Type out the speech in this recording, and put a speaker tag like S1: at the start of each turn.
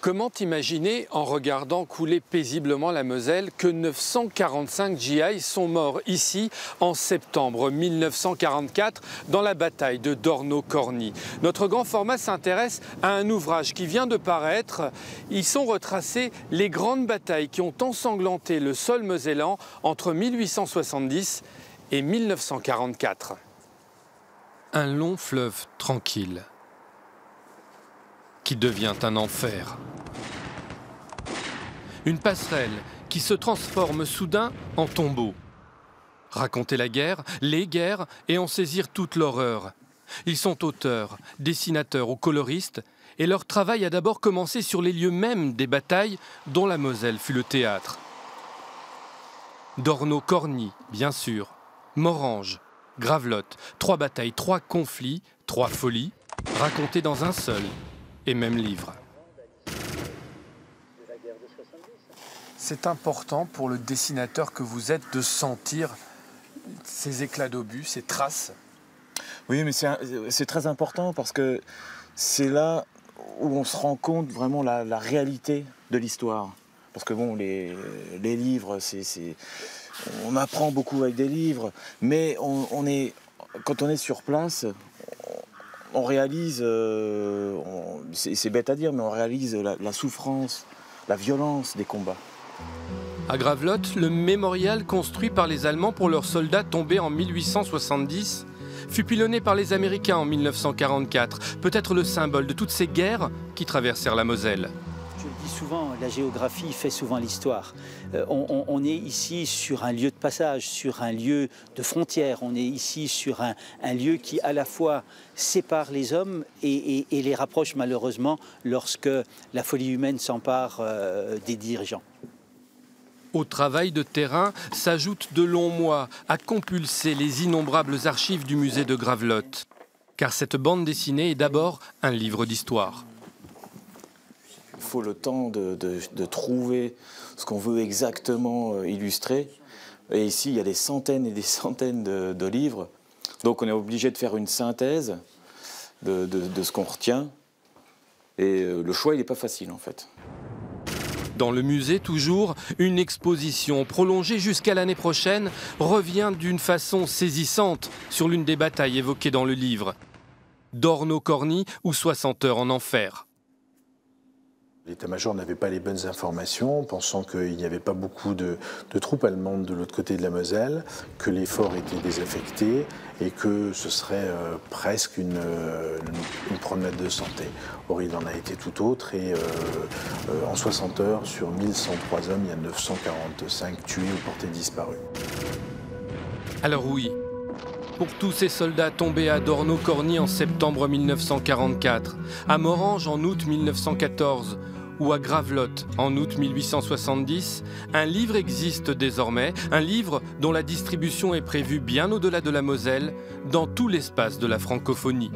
S1: Comment imaginer, en regardant couler paisiblement la Moselle, que 945 GI sont morts ici en septembre 1944 dans la bataille de Dorno-Corny? Notre grand format s'intéresse à un ouvrage qui vient de paraître. Y sont retracées les grandes batailles qui ont ensanglanté le sol mosellan entre 1870 et 1944. Un long fleuve tranquille qui devient un enfer. Une passerelle qui se transforme soudain en tombeau. Raconter la guerre, les guerres et en saisir toute l'horreur. Ils sont auteurs, dessinateurs ou coloristes et leur travail a d'abord commencé sur les lieux mêmes des batailles dont la Moselle fut le théâtre. Dorno-Corny, bien sûr, Morhange, Gravelotte, 3 batailles, 3 conflits, 3 folies, racontées dans un seul et même livre. C'est important pour le dessinateur que vous êtes de sentir ces éclats d'obus, ces traces.
S2: Oui, mais c'est très important parce que c'est là où on se rend compte vraiment la réalité de l'histoire. Parce que bon, les livres, on apprend beaucoup avec des livres, mais quand on est sur place, on réalise, c'est bête à dire, mais on réalise la souffrance, la violence des combats.
S1: À Gravelotte, le mémorial construit par les Allemands pour leurs soldats tombés en 1870 fut pilonné par les Américains en 1944, peut-être le symbole de toutes ces guerres qui traversèrent la Moselle.
S3: Je le dis souvent, la géographie fait souvent l'histoire. On est ici sur un lieu de passage, sur un lieu de frontière. On est ici sur un lieu qui à la fois sépare les hommes et les rapproche malheureusement lorsque la folie humaine s'empare des dirigeants.
S1: Au travail de terrain s'ajoutent de longs mois à compulser les innombrables archives du musée de Gravelotte. Car cette bande dessinée est d'abord un livre d'histoire.
S2: Il faut le temps de trouver ce qu'on veut exactement illustrer. Et ici, il y a des centaines et des centaines de livres. Donc on est obligé de faire une synthèse de ce qu'on retient. Et le choix, il n'est pas facile en fait.
S1: Dans le musée, toujours, une exposition prolongée jusqu'à l'année prochaine revient d'une façon saisissante sur l'une des batailles évoquées dans le livre. Dorno-Corny ou 60 heures en enfer.
S4: L'état-major n'avait pas les bonnes informations, pensant qu'il n'y avait pas beaucoup de troupes allemandes de l'autre côté de la Moselle, que les forts étaient désaffectés et que ce serait presque une promenade de santé. Or, il en a été tout autre et en 60 heures, sur 1103 hommes, il y a 945 tués ou portés disparus.
S1: Alors oui, pour tous ces soldats tombés à Dorno-Corny en septembre 1944, à Morhange en août 1914, ou à Gravelotte en août 1870, un livre existe désormais, un livre dont la distribution est prévue bien au-delà de la Moselle, dans tout l'espace de la francophonie.